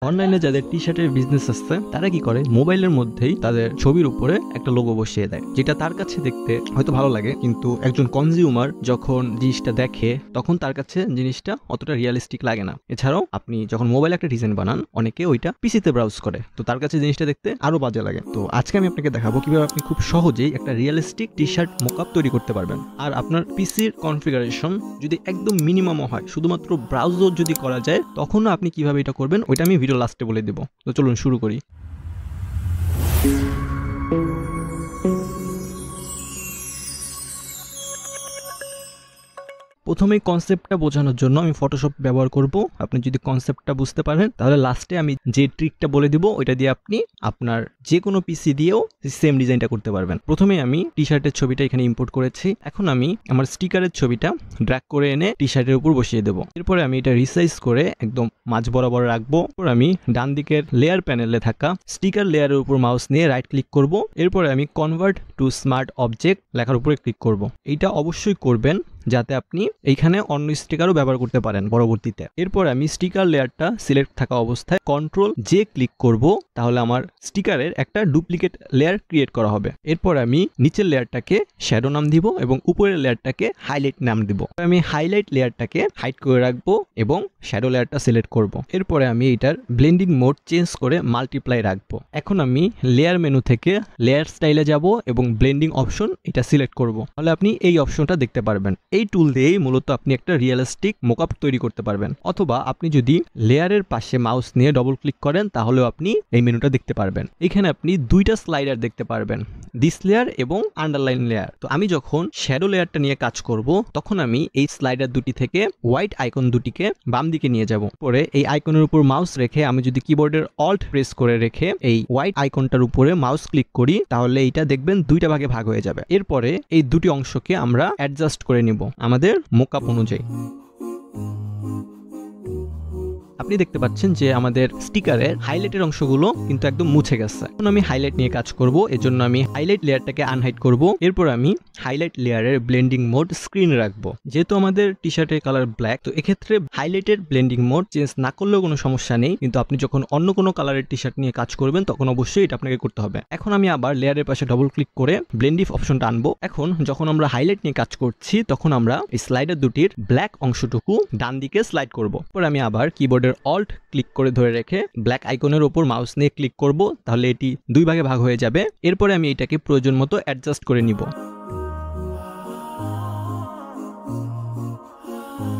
অনলাইনে যাদের টি শার্টের বিজনেস আছে তারা কি করে, মোবাইলের মধ্যেই তাদের ছবির উপরে একটা লোগো বসিয়ে দেয়, যেটা তার কাছে দেখতে হয়তো ভালো লাগে, কিন্তু একজন কনজিউমার যখন জিনিসটা দেখে তখন তার কাছে জিনিসটা অতটা রিয়েলিস্টিক লাগে না। এছাড়াও আপনি যখন মোবাইলে একটা ডিজাইন বানান, অনেকে ওইটা পিসিতে ব্রাউজ করে, তো তার কাছে জিনিসটা দেখতে আরো বাজে লাগে। তো আজকে আমি আপনাকে দেখাবো কিভাবে আপনি খুব সহজেই একটা রিয়েলিস্টিক টি শার্ট মোকআপ তৈরি করতে পারবেন। আর আপনার পিসির কনফিগারেশন যদি একদম মিনিমামও হয়, শুধুমাত্র ব্রাউজার যদি করা যায়, তখনও আপনি কিভাবে এটা করবেন ওইটা আমি ভিডিও লাস্টে বলে দেব। তো চলুন শুরু করি। প্রথমেই কনসেপ্টটা বোঝানোর জন্য আমি ফটোশপ ব্যবহার করব। আপনি যদি কনসেপ্টটা বুঝতে পারেন তাহলে লাস্টে আমি যে ট্রিকটা বলে দিব ওইটা দিয়ে আপনি আপনার যে কোনো পিসি দিয়েও সেম ডিজাইনটা করতে পারবেন। প্রথমে আমি টি শার্টের ছবিটা এখানে ইম্পোর্ট করেছি। এখন আমি আমার স্টিকারের ছবিটা ড্র্যাগ করে এনে টি শার্টের উপর বসিয়ে দেবো। এরপরে আমি এটা রিসাইজ করে একদম মাঝ বরাবর রাখবো। এরপর আমি ডান দিকের লেয়ার প্যানেলে থাকা স্টিকার লেয়ারের উপর মাউস নিয়ে রাইট ক্লিক করব। এরপরে আমি কনভার্ট টু স্মার্ট অবজেক্ট লেখার উপরে ক্লিক করব। এইটা অবশ্যই করবেন যাতে আপনি এইখানে অন্য স্টিকারও ব্যবহার করতে পারেন পরবর্তীতে। এরপর আমি স্টিকার লেয়ারটা সিলেক্ট থাকা অবস্থায় কন্ট্রোল জে ক্লিক করব, তাহলে আমার স্টিকারের একটা ডুপ্লিকেট লেয়ার ক্রিয়েট করা হবে। এরপর আমি নিচের লেয়ারটাকে শ্যাডো নাম দিব এবং উপরের লেয়ারটাকে হাইলাইট নাম দিব। আমি হাইলাইট লেয়ারটাকে হাইড করে রাখবো এবং শ্যাডো লেয়ারটা সিলেক্ট করব। এরপরে আমি এটার ব্লেন্ডিং মোড চেঞ্জ করে মাল্টিপ্লাই রাখবো। এখন আমি লেয়ার মেনু থেকে লেয়ার স্টাইলে যাব এবং ব্লেন্ডিং অপশন এটা সিলেক্ট করব, তাহলে আপনি এই অপশনটা দেখতে পারবেন। এই টুল দিয়েই মূলত আপনি একটা রিয়েলিস্টিক মোকআপ তৈরি করতে পারবেন। অথবা আপনি যদি লেয়ারের পাশে মাউস নিয়ে ডবল ক্লিক করেন তাহলেও আপনি এই মেনুটা দেখতে পারবেন। এখানে আপনি দুইটা স্লাইডার দেখতে পারবেন, দিস লেয়ার এবং আন্ডারলাইন লেয়ার। তো আমি যখন শ্যাডো লেয়ারটা নিয়ে কাজ করব তখন আমি এই স্লাইডার দুটি থেকে হোয়াইট আইকন দুটিকে বাম দিকে নিয়ে যাব। পরে এই আইকনের উপর মাউস রেখে আমি যদি কিবোর্ডের অল্ট প্রেস করে রেখে এই হোয়াইট আইকনটার উপরে মাউস ক্লিক করি তাহলে এইটা দেখবেন দুইটা ভাগে ভাগ হয়ে যাবে। এরপরে এই দুটি অংশকে আমরা অ্যাডজাস্ট করে নিব আমাদের মোকআপ অনুযায়ী। আপনি দেখতে পাচ্ছেন যে আমাদের স্টিকারের হাইলাইটের অংশগুলো কিন্তু একদম মুছে গেছে। এখন আমি হাইলাইট নিয়ে কাজ করব, এজন্য আমি হাইলাইট লেয়ারটাকে আনহাইড করব। এরপর আমি হাইলাইট লেয়ারের ব্লেন্ডিং মোড স্ক্রিন রাখবো। যেহেতু আমাদের টি শার্টের কালার ব্ল্যাক, তো এক্ষেত্রে হাইলাইটের ব্লেন্ডিং মোড চেঞ্জ না করলেও কোনো সমস্যা নেই, কিন্তু আপনি যখন অন্য কোনো কালারের টি শার্ট নিয়ে কাজ করবেন তখন অবশ্যই এটা আপনাকে করতে হবে। এখন আমি আবার লেয়ারের পাশে ডবল ক্লিক করে ব্লেন্ডিফ অপশনটা আনবো। এখন যখন আমরা হাইলাইট নিয়ে কাজ করছি তখন আমরা এই স্লাইডার দুটির ব্ল্যাক অংশটুকু ডান দিকে স্লাইড করব। পরে আমি আবার কিবোর্ডের অল্ট ক্লিক করে ধরে রেখে ব্ল্যাক আইকনের উপর মাউস নিয়ে ক্লিক করব, তাহলে এটি দুই ভাগে ভাগ হয়ে যাবে। এরপরে আমি এটাকে প্রয়োজন মতো অ্যাডজাস্ট করে নিব।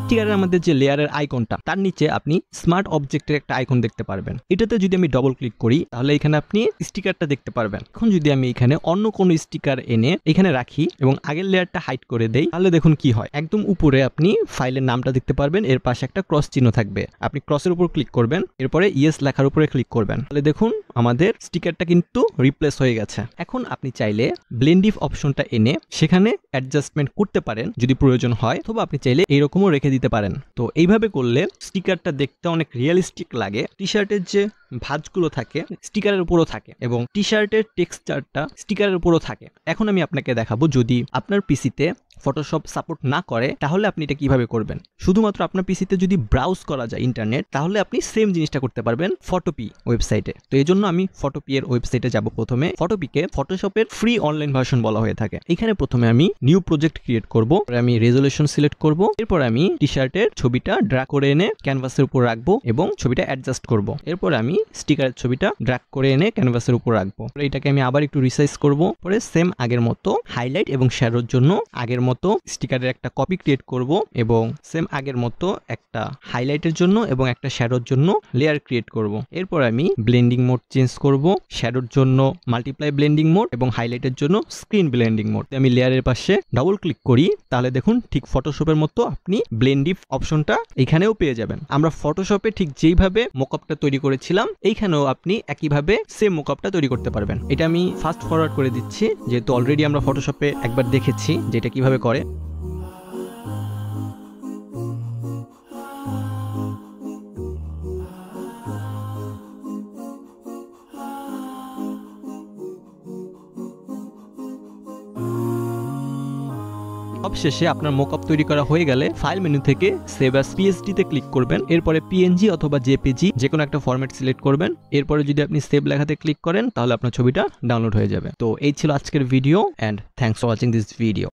স্টিকারের আমাদের যে লেয়ারের আইকনটা তার নিচে আপনি স্মার্ট অবজেক্টের একটা আইকন দেখতে পারবেন। এটাতে যদি আমি ডবল ক্লিক করি তাহলে এখানে আপনি স্টিকারটা দেখতে পারবেন। এখন যদি আমি এখানে অন্য কোনো স্টিকার এনে এখানে রাখি এবং আগের লেয়ারটা হাইড করে দেই তাহলে দেখুন কি হয়। একদম উপরে আপনি ফাইলের নামটা দেখতে পারবেন, এর পাশে একটা ক্রস চিহ্ন থাকবে, আপনি ক্রসের উপর ক্লিক করবেন, এরপরে ইয়েস লেখার উপরে ক্লিক করবেন, তাহলে দেখুন আমাদের স্টিকারটা কিন্তু রিপ্লেস হয়ে গেছে। এখন আপনি চাইলে ব্লেন্ডিফ অপশনটা এনে সেখানে অ্যাডজাস্টমেন্ট করতে পারেন যদি প্রয়োজন হয়, অথবা আপনি চাইলে এইরকমও রেখে দিতে পারেন। তো এইভাবে করলে স্টিকারটা দেখতে অনেক রিয়েলিস্টিক লাগে। টি শার্টের যে ভাঁজগুলো থাকে স্টিকারের উপরও থাকে এবং টি শার্টের টেক্সচারটা স্টিকারের উপরও থাকে। এখন আমি আপনাকে দেখাবো যদি আপনার পিসিতে ফটোশপ সাপোর্ট না করে তাহলে আপনি এটা কিভাবে করবেন। শুধুমাত্র আপনার পিসিতে যদি ব্রাউজ করা যায় ইন্টারনেট তাহলে আপনি সেম জিনিসটা করতে পারবেন ফটোপি ওয়েবসাইটে। তো এই জন্য আমি ফটোপি এর ওয়েবসাইটে যাব। প্রথমে ফটোপিকে ফটোশপের ফ্রি অনলাইন ভার্সন বলা হয়ে থাকে। এখানে প্রথমে আমি নিউ প্রজেক্ট ক্রিয়েট করব, আমি রেজলিউশন সিলেক্ট করব, এরপর আমি টি শার্টের ছবিটা ড্র্যাগ করে এনে ক্যানভাসের উপর রাখবো এবং ছবিটা অ্যাডজাস্ট করব। এরপর আমি স্টিকারের ছবিটা ড্র্যাগ করে এনে ক্যানভাসের উপর রাখবো। এটাকে আমি আবার একটু রিসাইজ করব। পরে সেম আগের মতো হাইলাইট এবং শ্যাডোর জন্য আগের মতো স্টিকারের একটা কপি ক্রিয়েট করব এবং সেম আগের মতো একটা হাইলাইটের জন্য এবং একটা শ্যাডোর জন্য লেয়ার ক্রিয়েট করব। এরপর আমি ব্লেন্ডিং মোড চেঞ্জ করব, শ্যাডোর জন্য মাল্টিপ্লাই ব্লেন্ডিং মোড এবং হাইলাইটের জন্য স্ক্রিন ব্লেন্ডিং মোড। আমি লেয়ারের পাশে ডবল ক্লিক করি তাহলে দেখুন ঠিক ফটোশপের মতো আপনি ব্লেন্ডিফ অপশনটা এখানেও পেয়ে যাবেন। আমরা ফটোশপে ঠিক যেইভাবে মোকআপটা তৈরি করেছিলাম এইখানেও আপনি একইভাবে সেম মোকআপটা তৈরি করতে পারবেন। এটা আমি ফাস্ট ফরওয়ার্ড করে দিচ্ছি যেহেতু অলরেডি আমরা ফটোশপে একবার দেখেছি যে এটা কিভাবে করে। সবশেষে আপনার মকআপ তৈরি করা হয়ে গেলে ফাইল মেনু থেকে সেভ অ্যাজ পিএসডি তে ক্লিক করবেন, এরপরে পিএনজি অথবা জেপিজি যে কোনো একটা ফরম্যাট সিলেক্ট করবেন, এরপরে যদি আপনি সেভ লেখাতে ক্লিক করেন তাহলে আপনার ছবিটা ডাউনলোড হয়ে যাবে। তো এই ছিল আজকের video, and thanks for watching this video.